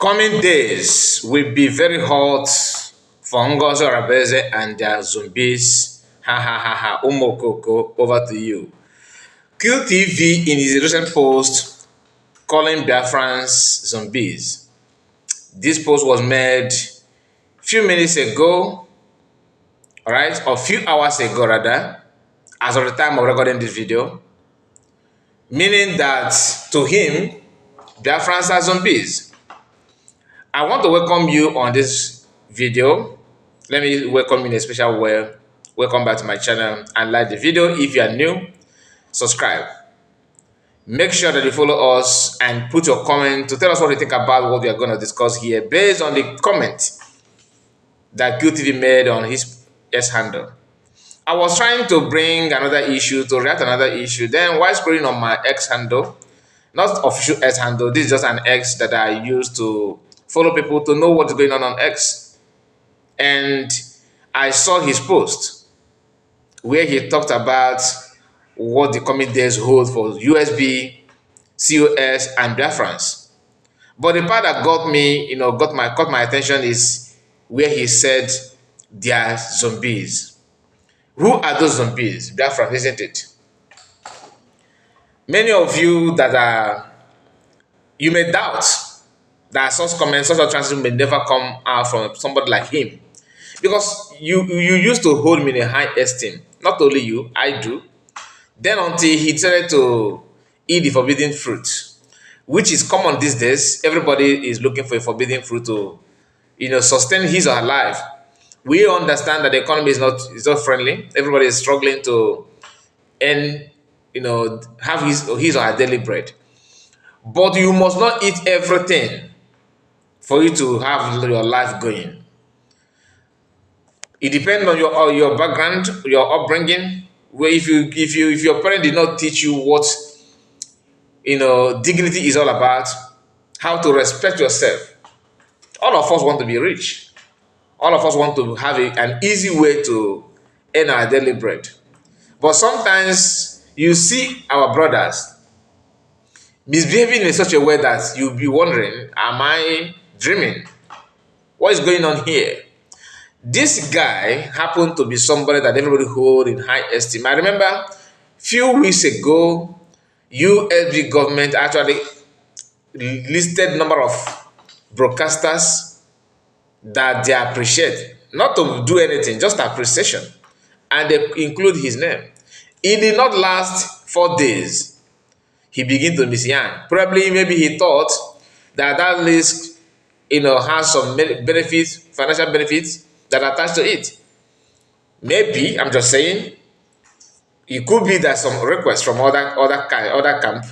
Coming days will be very hot for Ngozi Rabeze and their zombies. Ha ha ha ha. Umokoko, over to you. QTV in his recent post calling Biafrans zombies. This post was made few minutes ago, all right, or few hours ago rather, as of the time of recording this video, meaning that to him, Biafrans are zombies. I want to welcome you on this video. Let me welcome you in a special way. Welcome back to my channel and like the video. If you are new, subscribe. Make sure that you follow us and put your comment to tell us what you think about what we are going to discuss here based on the comment that QTV made on his S handle. I was trying to bring another issue, to react to another issue. Then while scrolling on my X handle, not official X handle, this is just an X that I use to follow people to know what's going on X. And I saw his post where he talked about what the coming days hold for USB, COS, and Biafrans. But the part that got me, caught my attention is where he said they are zombies. Who are those zombies? Biafrans, isn't it? Many of you you may doubt that such comments, such utterances may never come out from somebody like him. Because you used to hold me in a high esteem. Not only you, I do. Then until he decided to eat the forbidden fruit, which is common these days. Everybody is looking for a forbidden fruit to, sustain his or her life. We understand that the economy is not friendly. Everybody is struggling to earn, have his or her daily bread. But you must not eat everything for you to have your life going. It depends on your background, your upbringing. Where if your parent did not teach you what dignity is all about, how to respect yourself. All of us want to be rich. All of us want to have an easy way to earn our daily bread. But sometimes you see our brothers misbehaving in such a way that you'll be wondering, am I dreaming? What is going on here? This guy happened to be somebody that everybody hold in high esteem. I remember a few weeks ago, USB government actually listed number of broadcasters that they appreciate. Not to do anything, just appreciation. And they include his name. It did not last 4 days. He began to misyan. Probably, maybe he thought that list, has some benefits, financial benefits that are attached to it. Maybe, I'm just saying, it could be that some requests from other camp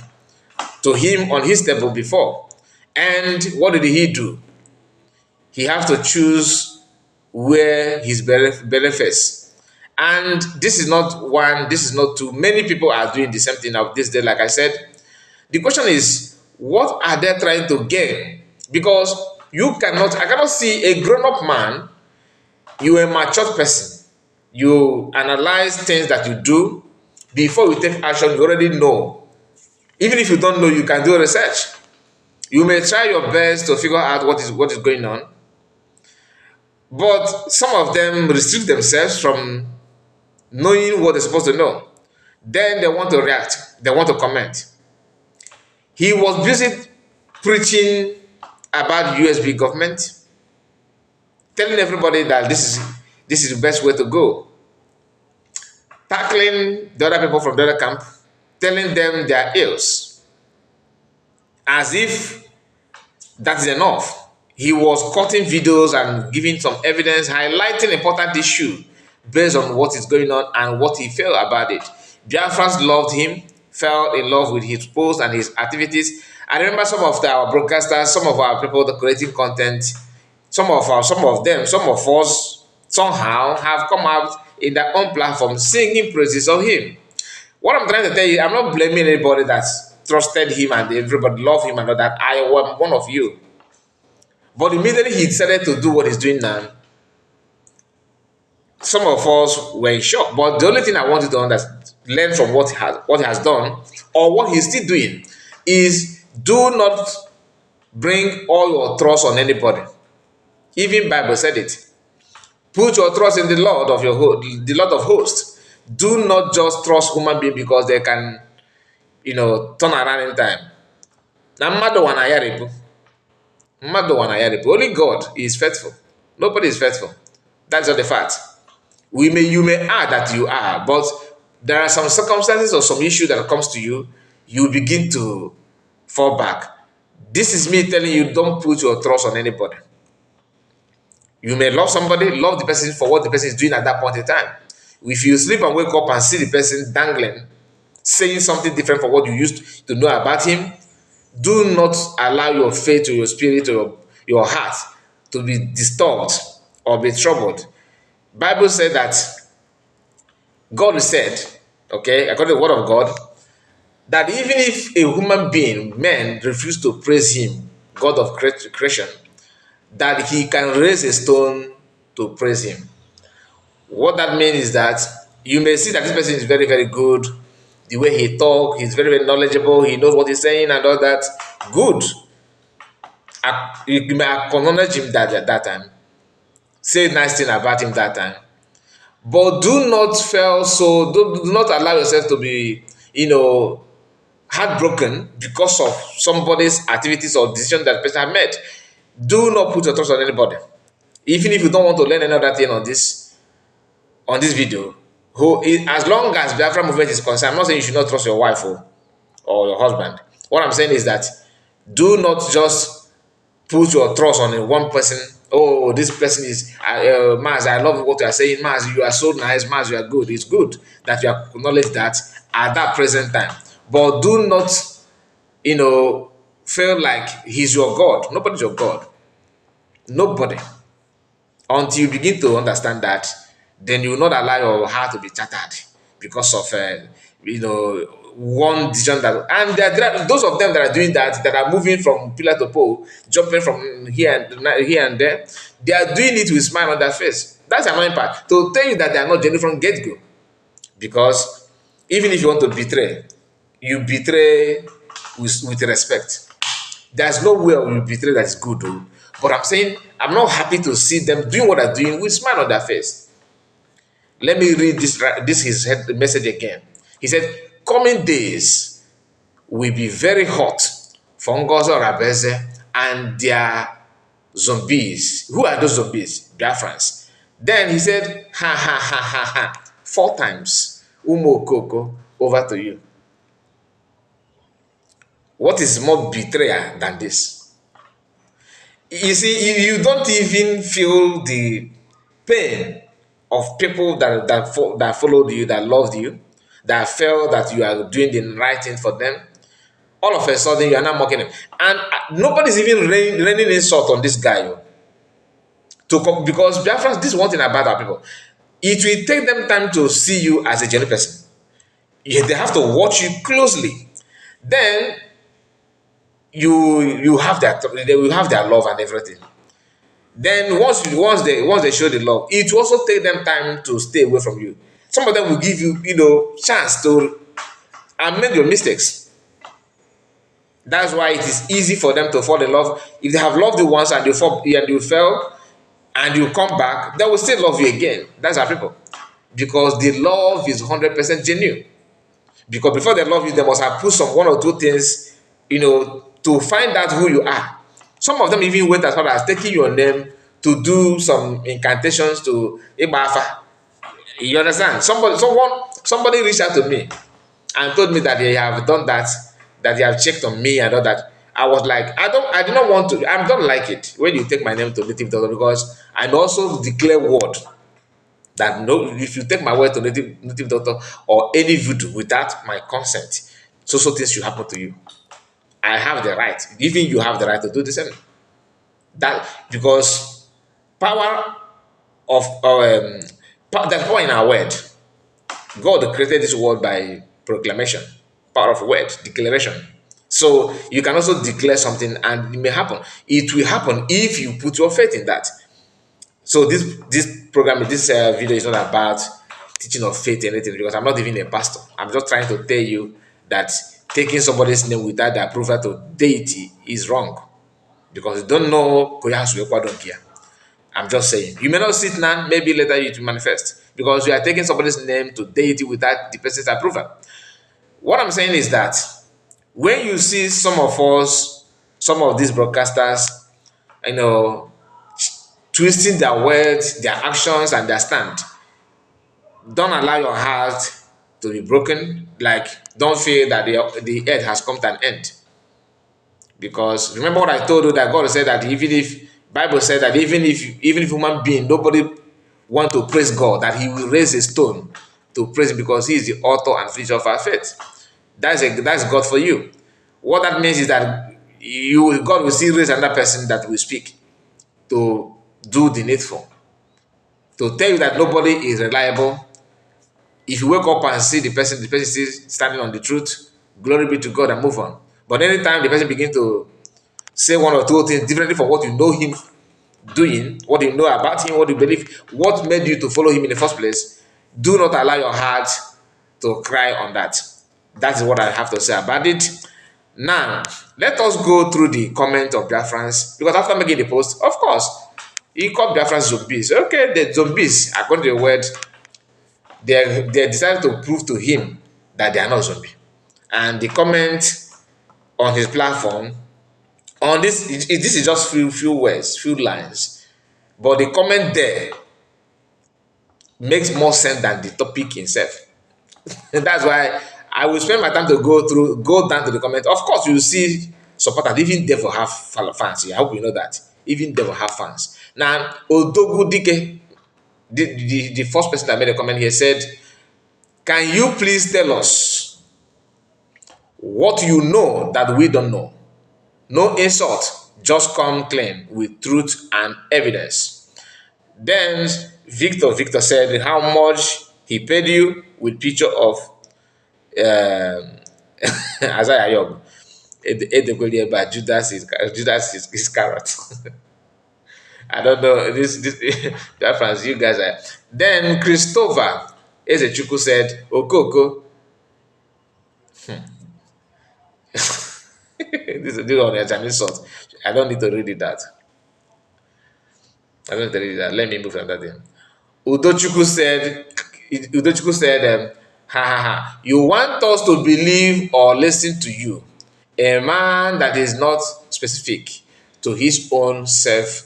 to him on his table before. And what did he do? He have to choose where his benefits. And this is not one, this is not two. Many people are doing the same thing of this day, like I said. The question is, what are they trying to gain? Because I cannot see a grown-up man. You're a mature person. You analyze things that you do. Before you take action, you already know. Even if you don't know, you can do research. You may try your best to figure out what is going on. But some of them restrict themselves from knowing what they're supposed to know. Then they want to react. They want to comment. He was busy preaching about USB government, telling everybody that this is the best way to go. Tackling the other people from the other camp, telling them their ills. As if that's enough. He was cutting videos and giving some evidence, highlighting important issue based on what is going on and what he felt about it. Biafrans loved him, fell in love with his posts and his activities. I remember some of our broadcasters, some of our people that creating content, some of us somehow have come out in their own platform singing praises of him. What I'm trying to tell you, I'm not blaming anybody that trusted him and everybody loved him and all that. I am one of you. But immediately he decided to do what he's doing now, some of us were in shock. But the only thing I want you to learn from what he has done or what he's still doing is do not bring all your trust on anybody. Even Bible said it. Put your trust in the Lord of the Lord of hosts. Do not just trust human being because they can, turn around in time. Now, only God is faithful. Nobody is faithful. That's not the fact. You may add that you are, but there are some circumstances or some issue that comes to you, you begin to fall back. This is me telling you, don't put your trust on anybody. You may love somebody, love the person for what the person is doing at that point in time. If you sleep and wake up and see the person dangling, saying something different from what you used to know about him, do not allow your faith or your spirit or your heart to be disturbed or be troubled. Bible said that God said, okay, according to the word of God, that even if a human being, man, refuse to praise him, God of creation, that he can raise a stone to praise him. What that means is that you may see that this person is very, very good. The way he talks, he's very, very knowledgeable. He knows what he's saying and all that. Good. You may acknowledge him that time. Say nice thing about him that time. But do not fail so, do not allow yourself to be, heartbroken because of somebody's activities or decision that person has made. Do not put your trust on anybody. Even if you don't want to learn another thing on this video, as long as Biafra movement is concerned, I'm not saying you should not trust your wife or your husband. What I'm saying is that do not just put your trust on one person. Oh, this person is Maz, I love what you are saying. Maz, you are so nice. Maz, you are good. It's good that you acknowledge that at that present time. But do not, feel like he's your God. Nobody's your God. Nobody. Until you begin to understand that, then you will not allow your heart to be shattered because of one decision that. And there are those of them that are doing that are moving from pillar to pole, jumping from here and there. They are doing it with smile on their face. That's the annoying part. To tell you that they are not genuine from get go, because even if you want to betray, you betray with respect. There's no way you betray that is good, though. But I'm saying I'm not happy to see them doing what they're doing with smile on their face. Let me read this his message again. He said, coming days will be very hot for Ngozi Rabeze and their zombies. Who are those zombies? Biafrans. Then he said, ha ha ha ha ha, 4 times. Umo Koko, over to you. What is more betrayal than this? You see, you don't even feel the pain of people that followed you, that loved you, that felt that you are doing the right thing for them. All of a sudden, you are not mocking them. And nobody's even raining insult on this guy. Because Biafrans, this is one thing about our people. It will take them time to see you as a genuine person. They have to watch you closely. Then you have they will have their love and everything. Then once they show the love, it will also take them time to stay away from you. Some of them will give you chance to amend your mistakes. That's why it is easy for them to fall in love. If they have loved you once and you fell and you come back, they will still love you again. That's our people, because the love is 100% genuine. Because before they love you, they must have put some 1 or 2 things, to find out who you are. Some of them even went as far as taking your name to do some incantations to Ibafa. You understand? Somebody reached out to me and told me that they have done that they have checked on me and all that. I was like, I do not want to. I don't like it when you take my name to native doctor, because I also declare word that no, if you take my word to native doctor or any voodoo without my consent, so things should happen to you. I have the right. Even you have the right to do the same. That because power of there's power in our word. God created this world by proclamation, power of word, declaration. So you can also declare something and it may happen. It will happen if you put your faith in that. So this program, this video is not about teaching of faith or anything, because I'm not even a pastor. I'm just trying to tell you that taking somebody's name without the approval to deity is wrong. because you don't know Koyasu don't care. I'm just saying. You may not see it now, maybe later it will manifest. Because you are taking somebody's name to deity without the person's approval. What I'm saying is that when you see some of us, some of these broadcasters, you know, twisting their words, their actions, and their stand, don't allow your heart to be broken. Like, don't feel that the earth has come to an end. Because remember what I told you, that God said that even if Bible said that even if human being, nobody want to praise God, that He will raise a stone to praise Him, because He is the author and finisher of our faith. That's God for you. What that means is that God will still raise another person that will speak to do the needful, to tell you that nobody is reliable. If you wake up and see the person still standing on the truth, glory be to God, and move on. But anytime the person begins to say one or two things differently from what you know him doing, what you know about him, what you believe, what made you to follow him in the first place, do not allow your heart to cry on that. That is what I have to say about it. Now, let us go through the comment of Biafrans, because after making the post, of course, he called Biafrans zombies. Okay, the zombies, according to the word, they decided to prove to him that they are not zombie. And the comment on his platform on this is just few words, few lines, but the comment there makes more sense than the topic itself. And that's why I will spend my time to go down to the comment. Of course, you see supporters, even devil have fans. I hope you know that. Even devil have fans. Now, Odogu Dike, the first person that made a comment here, said, "Can you please tell us what you know that we don't know? No insult, just come clean with truth and evidence." Then Victor said how much he paid you with picture of Isaiah Yob. But Judas is carrot. I don't know this Biafrans, you guys are. Then Christopher Ezechuku said, Okoko. This one is an insult. I don't need to read it that. I don't need to read that. Let me move on that thing. Udochukwu said, ha ha ha, you want us to believe or listen to you, a man that is not specific to his own self,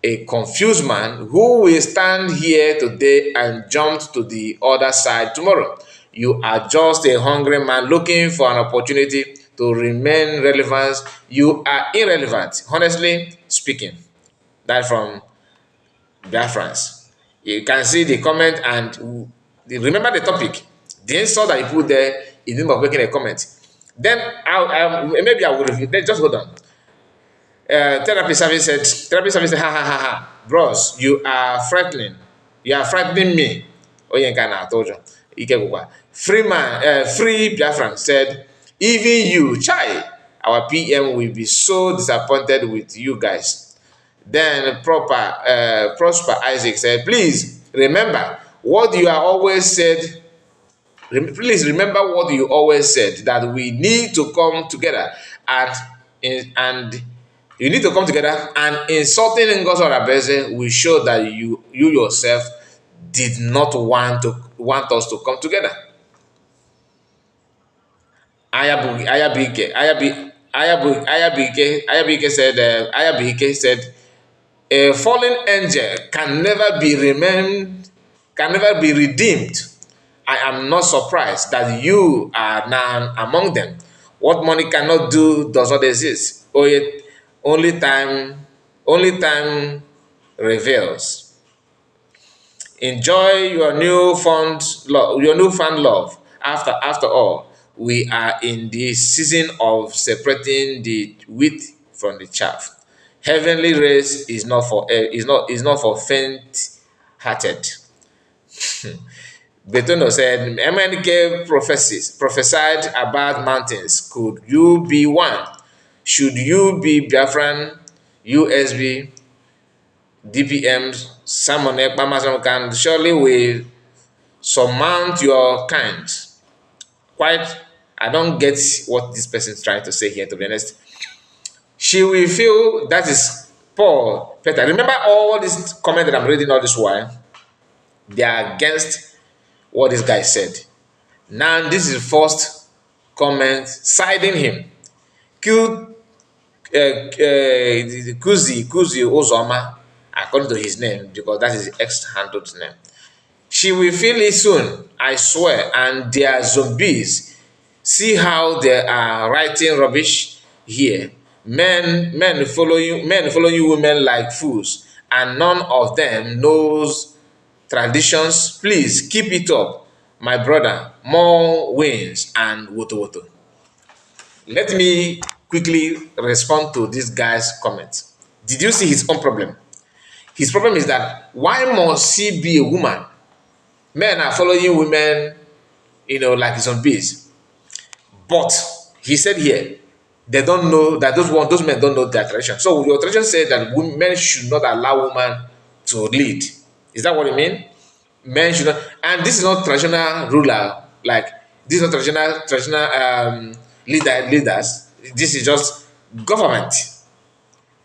a confused man who will stand here today and jump to the other side tomorrow. You are just a hungry man looking for an opportunity to remain relevant. You are irrelevant, honestly speaking. That from Biafrans. You can see the comment and remember the topic. The insult that you put there in the name of making a comment. Then maybe I will review. Then just hold on. Therapy service said, ha ha ha ha, bros, you are frightening. You are frightening me. Oyenkana, I told you. Free Biafran said, even you, Chai, our PM will be so disappointed with you guys. Then Prosper Isaac said, please remember what you are always said. Please remember what you always said, that we need to come together and you need to come together, and insulting Ngozi Oraveze will show that you yourself did not want us to come together. Ayabike said, a fallen angel can never be redeemed. I am not surprised that you are now among them. What money cannot do does not exist. Only time, only time reveals. Enjoy your newfound love. After all, we are in the season of separating the wheat from the chaff. Heavenly race is not for faint-hearted. Betono said, MNK prophesied about mountains. Could you be one? Should you be Biafran, USB, DPM, Simon Ekpama can surely will surmount your kind. Quite, I don't get what this person is trying to say here, to be honest. She will feel that is Paul, Peter. Remember all this comment that I'm reading all this while? They are against what this guy said. Now, this is first comment siding him. Q, Kuzi Ozoma, according to his name, because that is his ex-handled name. She will feel it soon, I swear, and they are zombies. See how they are writing rubbish here. Men following women like fools, and none of them knows traditions. Please keep it up, my brother. More wins and woto woto. Let me quickly respond to this guy's comment. Did you see his own problem? His problem is that why must she be a woman? Men are following women, like zombies. But he said here, they don't know that those men don't know their tradition. So your tradition said that men should not allow women to lead. Is that what you mean? Men should not, and this is not traditional ruler, like this is not traditional leaders. This is just government.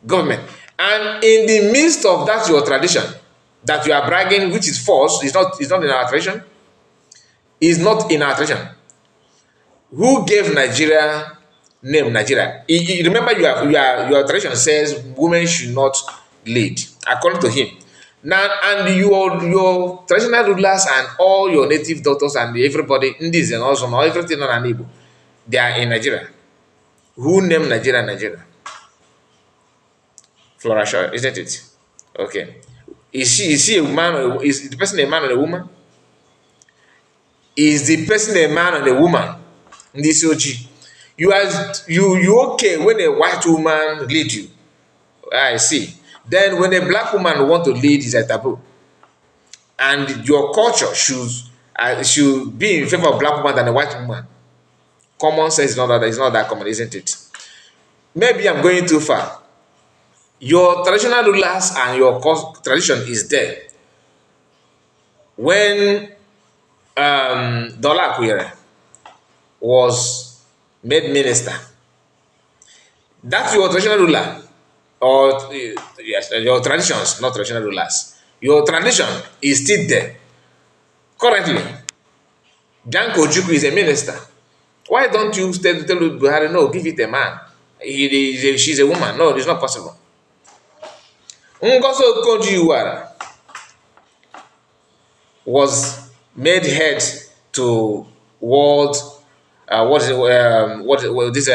Government. And in the midst of that your tradition that you are bragging, which is false, it's not in our tradition. It's not in our tradition. Who gave Nigeria name Nigeria? Remember, your tradition says women should not lead, according to him. Now, and your traditional rulers and all your native doctors and everybody, Indies and also everything on an Igbo, they are in Nigeria. Who named Nigeria Nigeria? Florasha, isn't it? Okay. Is he a man or is the person a man or a woman? Is the person a man or a woman? This OG. You okay when a white woman lead you? I see. Then when a black woman want to lead is a taboo. And your culture should be in favor of black woman than a white woman. Common sense is not that common, isn't it? Maybe I'm going too far. Your traditional rulers and your tradition is there. When Dola Akuyere was made minister, that's your traditional ruler, or yes, your traditions, not traditional rulers. Your tradition is still there. Currently, Janko Ojukwu is a minister. Why don't you tell Buhari, no, give it a man? She's a woman. No, it's not possible. Ngozi Okonjo-Iweala was made head to world. What is what is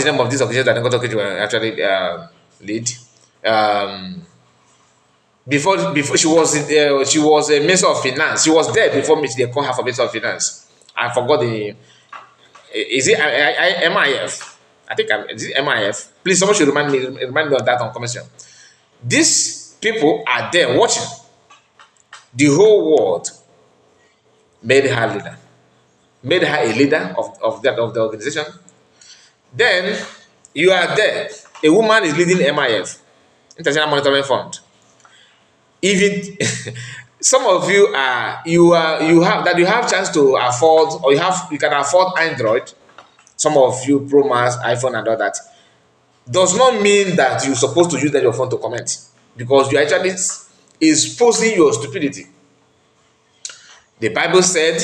the name of this organization that Ngozi Okonjo-Iweala actually lead? Before she was a minister of finance. She was there before they called her for minister of finance. I forgot the. Is it MIF? I think is it MIF? Please, someone should remind me of that on commission. These people are there watching. The whole world made her leader, made her a leader of the organization. Then you are there. A woman is leading MIF, International Monetary Fund. Even some of you have chance to afford, or you can afford Android. Some of you Pro Max, iPhone, and all that. Does not mean that you're supposed to use your phone to comment, because you actually exposing your stupidity. The Bible said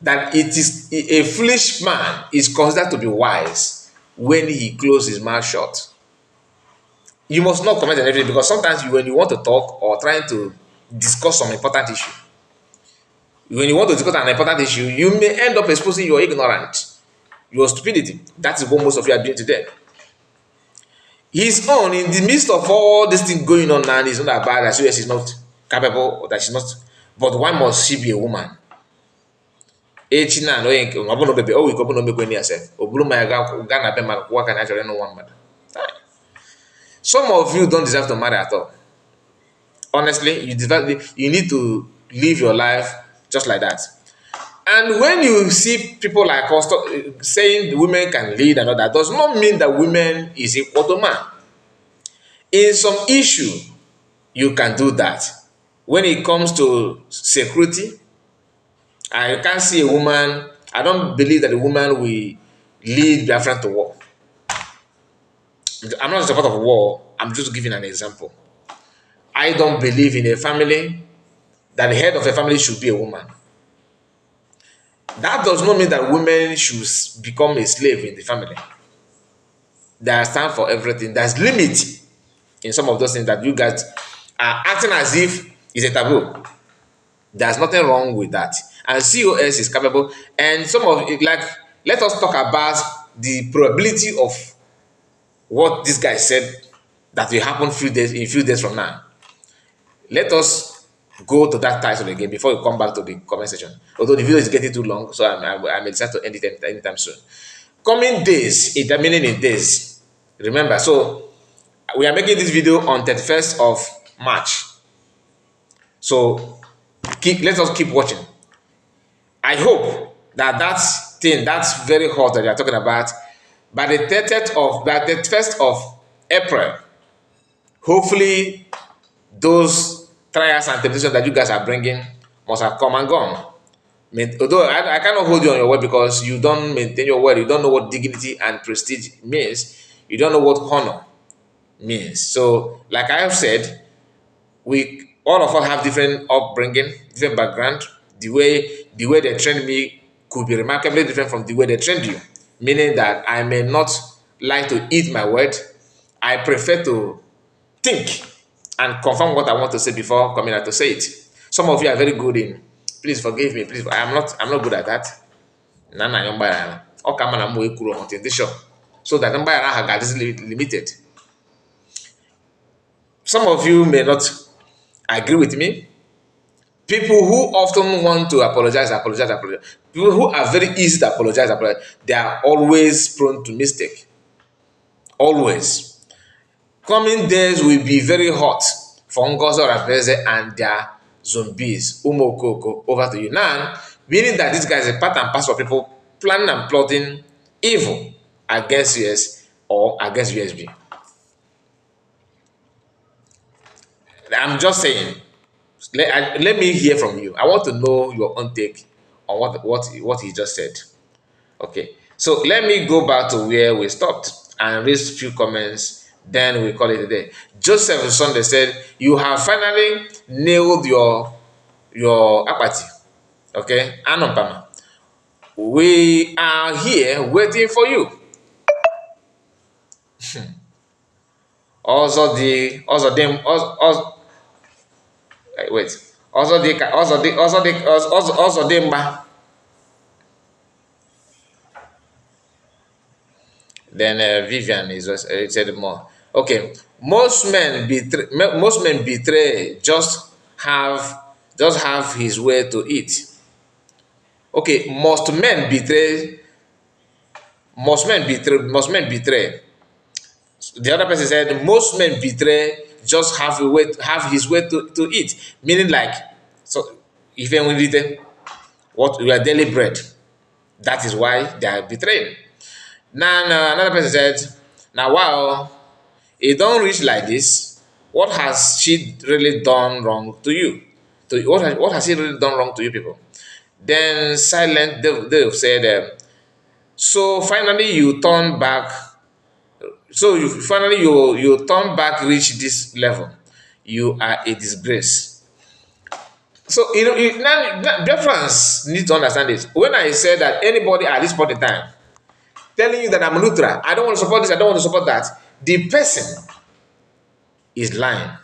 that it is a foolish man is considered to be wise when he closes his mouth shut. You must not comment on everything, because sometimes when you want to talk or trying to discuss some important issue, when you want to discuss an important issue, you may end up exposing your ignorance, your stupidity. That is what most of you are doing today. His own, in the midst of all this thing going on now, is not that bad, as she's not capable, or that she's not. But why must she be a woman? Some of you don't deserve to marry at all. Honestly, you need to live your life just like that. And when you see people like us saying women can lead and all that, does not mean that women is equal to man. In some issue, you can do that. When it comes to security, I can't see a woman I don't believe that a woman will lead Biafran to war. I'm not in support of war. I'm just giving an example. I don't believe in a family that the head of a family should be a woman. That does not mean that women should become a slave in the family. There's time for everything. There's limit in some of those things that you guys are acting as if it's a taboo. There's nothing wrong with that. And COS is capable. And some of it, like, let us talk about the probability of what this guy said that will happen few days from now. Let us go to that title again before we come back to the comment section. Although the video is getting too long, so I may decide to end it anytime soon. Coming days, meaning in days. Remember, so we are making this video on 31st of March. So let us keep watching. I hope that thing, that's very hot that you are talking about, by the 31st of April, hopefully those trials and temptations that you guys are bringing must have come and gone. Although I cannot hold you on your word because you don't maintain your word, you don't know what dignity and prestige means, you don't know what honor means. So, like I have said, we all of us have different upbringing, different background. The way they trained me could be remarkably different from the way they trained you. Meaning that I may not like to eat my word. I prefer to think and confirm what I want to say before coming out to say it. Some of you are very good in, please forgive me, please. I'm not good at that. Nana yomba okama na mo ekuro contention. So that number is limited. Some of you may not agree with me. People who often want to apologize. People who are very easy to apologize, they are always prone to mistake. Always. Coming days will be very hot for Ngozi Rapeze and their zombies. Umokoko, over to you now. Meaning that this guy is a part and parcel of people planning and plotting evil against US or against USB. I'm just saying, let me hear from you. I want to know your own take on what he just said. Okay, so let me go back to where we stopped and read a few comments. Then we call it a day. Joseph Sunday said, "You have finally nailed your apathy." Okay, Anompama, we are here waiting for you. Also wait. Also the Then Vivian is said more. Okay, most men betray. Just have his way to eat. Okay, most men betray. Most men betray. Most men betray. The other person said most men betray. Just have his way to eat. Meaning like, so if you read what we are daily bread, that is why they are betraying. Now another person said, now wow, it don't reach like this. What has she really done wrong to you? What has she really done wrong to you people? Then silent they said, so finally you turn back. So you turn back, reach this level. You are a disgrace. So now Biafrans need to understand this. When I say that anybody at this point in time telling you that I'm neutral, I don't want to support this, I don't want to support that, the person is lying.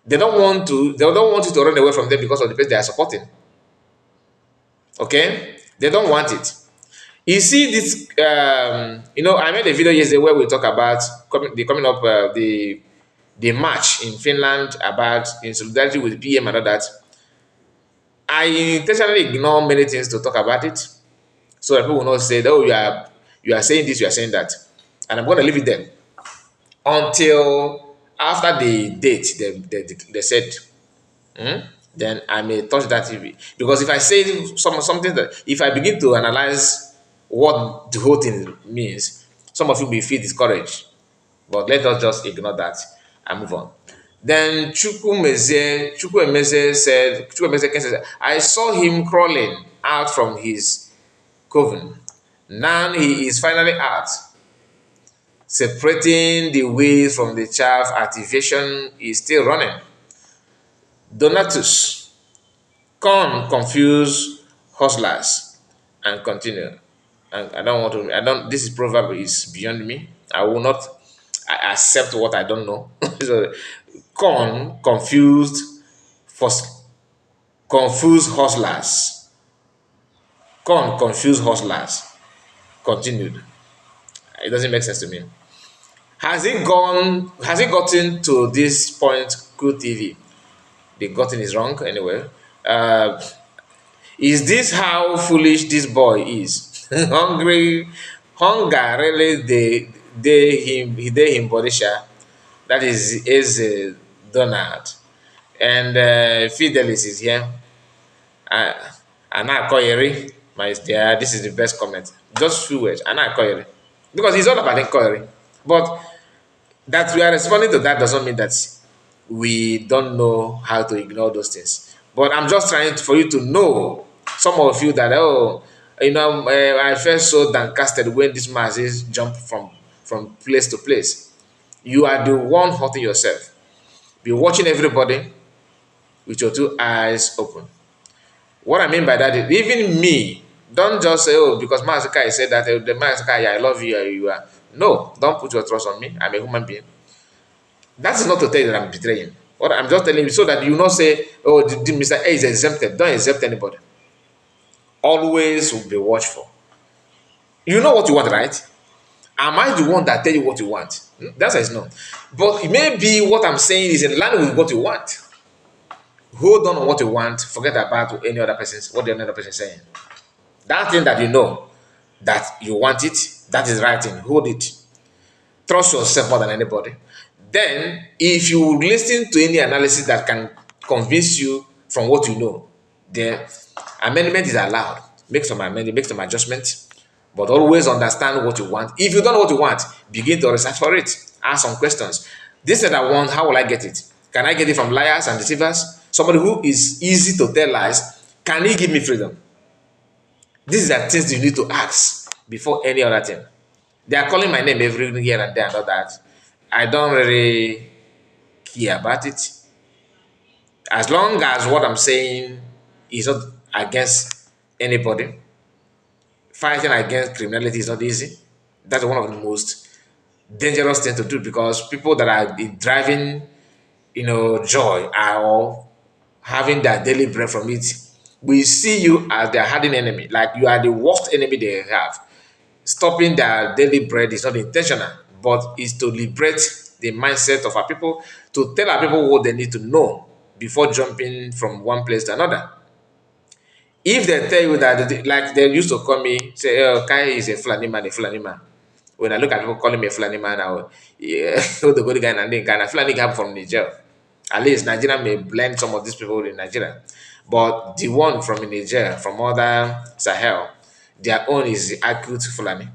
They don't want you to run away from them because of the person they are supporting. Okay? They don't want it. You see this, I made a video yesterday where we talk about the march in Finland about in solidarity with PM and all that. I intentionally ignore many things to talk about it, so that people will not say, "Oh, you are saying this, you are saying that," and I'm going to leave it there until after the date they said. Then I may touch that TV, because if I say something that if I begin to analyze what the whole thing means, some of you may feel discouraged. But let us just ignore that and move on. Then Chukwuemeze said, I saw him crawling out from his coven. Now he is finally out, separating the wheat from the chaff. Activation is still running. Donatus, come confuse hustlers and continue. And I don't want to, I don't, this is proverb is beyond me. I will not accept what I don't know. So, con, confused, first, confuse hustlers. Con, confuse hustlers. Continued. It doesn't make sense to me. Has it gotten to this point, Good TV? The gotten is wrong anyway. Uh, is this how foolish this boy is? Hunger really they him Bodisha. That is Donald. And Fidelis is here. Uh, Anna Koyeri, my dear, this is the best comment. Just few words. Anna Koyeri. Because it's all about inquiry. But that we are responding to that doesn't mean that we don't know how to ignore those things. But I'm just trying for you to know, some of you that, oh, I felt so downcasted when this masses jump from place to place. You are the one hurting yourself. Be watching everybody with your two eyes open. What I mean by that is, even me, don't just say, oh, because Masakai said that, the Masakai, I love you, you are. No, don't put your trust on me. I'm a human being. That's not to tell you that I'm betraying. What I'm just telling you so that you not say, oh, the Mr. A is exempted. Don't exempt anybody. Always be watchful. You know what you want, right? Am I the one that tell you what you want? That's is no. But maybe what I'm saying is in line with what you want. Hold on what you want. Forget about any other person's what the other person is saying. That thing that you know that you want it, that is the right thing. Hold it. Trust yourself more than anybody. Then, if you listen to any analysis that can convince you from what you know, then amendment is allowed. Make some amendment, make some adjustments, but always understand what you want. If you don't know what you want, begin to research for it. Ask some questions. This that I want, how will I get it? Can I get it from liars and deceivers? Somebody who is easy to tell lies, can he give me freedom? These are things you need to ask before any other thing. They are calling my name every here and there and all that. I don't really care about it. As long as what I'm saying is not against anybody, fighting against criminality is not easy. That's one of the most dangerous things to do because people that are driving, joy are having their daily bread from it. We see you as their hardened enemy, like you are the worst enemy they have. Stopping their daily bread is not intentional, but is to liberate the mindset of our people, to tell our people what they need to know before jumping from one place to another. If they tell you that, like they used to call me, say, oh, Kai is a Fulani man, a Fulani man. When I look at people calling me a Fulani man, I will, yeah, the good guy and then kind of Fulani guy from Niger. At least Nigeria may blend some of these people in Nigeria. But the one from Niger, from other Sahel, their own is acute Fulani.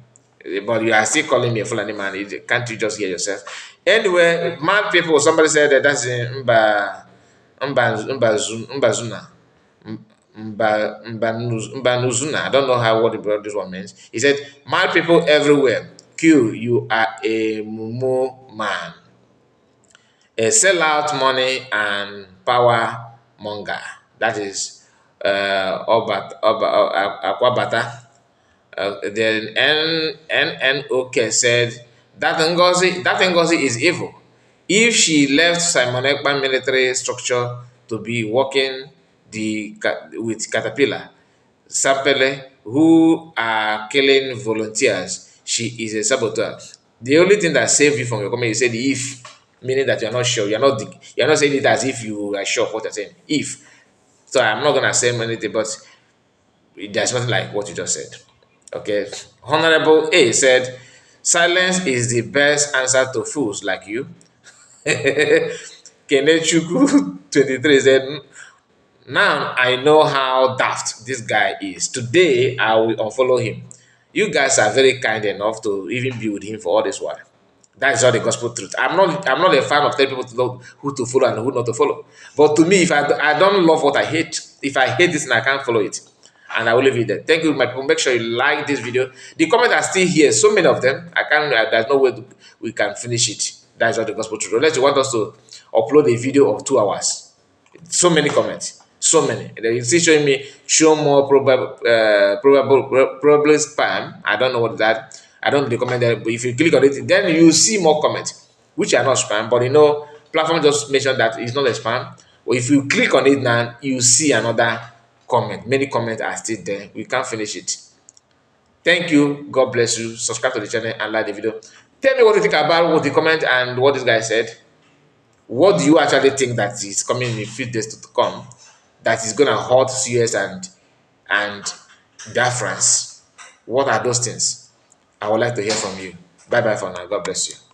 But you are still calling me a Fulani man. Can't you just hear yourself? Anyway, mad people, somebody said that that's in Mbazuna. Mbanuzuna. I don't know how what this one means. He said, mad people everywhere. Q, you are a mumu man. A sellout money and power monger. That is Akwabata. Then NNOK said that Ngozi is evil. If she left Simon Ekpan military structure to be working with Caterpillar, Sapele, who are killing volunteers, she is a saboteur. The only thing that saved you from your comment, you said if, meaning that you're not sure, you're not saying it as if you are sure of what you're saying. If. So I'm not gonna say anything, but there's nothing like what you just said. Okay. Honorable A said, silence is the best answer to fools like you. Kenechuku 23 said, now I know how daft this guy is. Today I will unfollow him. You guys are very kind enough to even be with him for all this while. That is all the gospel truth. I'm not a fan of telling people to know who to follow and who not to follow. But to me, if I don't love what I hate, if I hate this and I can't follow it, And I will leave it there. Thank you, my people. Make sure you like this video. The comments are still here. So many of them. I can't. There's no way we can finish it. That's not the gospel truth. Unless you want us to upload a video of 2 hours. So many comments. So many. Then you see showing me show more probable spam. I don't know what that. I don't know the comment there. But if you click on it, then you see more comments, which are not spam. But platform just mentioned that it's not a spam. Or if you click on it now, you see another comment. Many comments are still there. We can't finish it. Thank you. God bless you. Subscribe to the channel and like the video. Tell me what you think about what the comment and what this guy said. What do you actually think that is coming in a few days to come that is gonna hurt US and Biafrans? What are those things? I would like to hear from you. Bye bye for now. God bless you.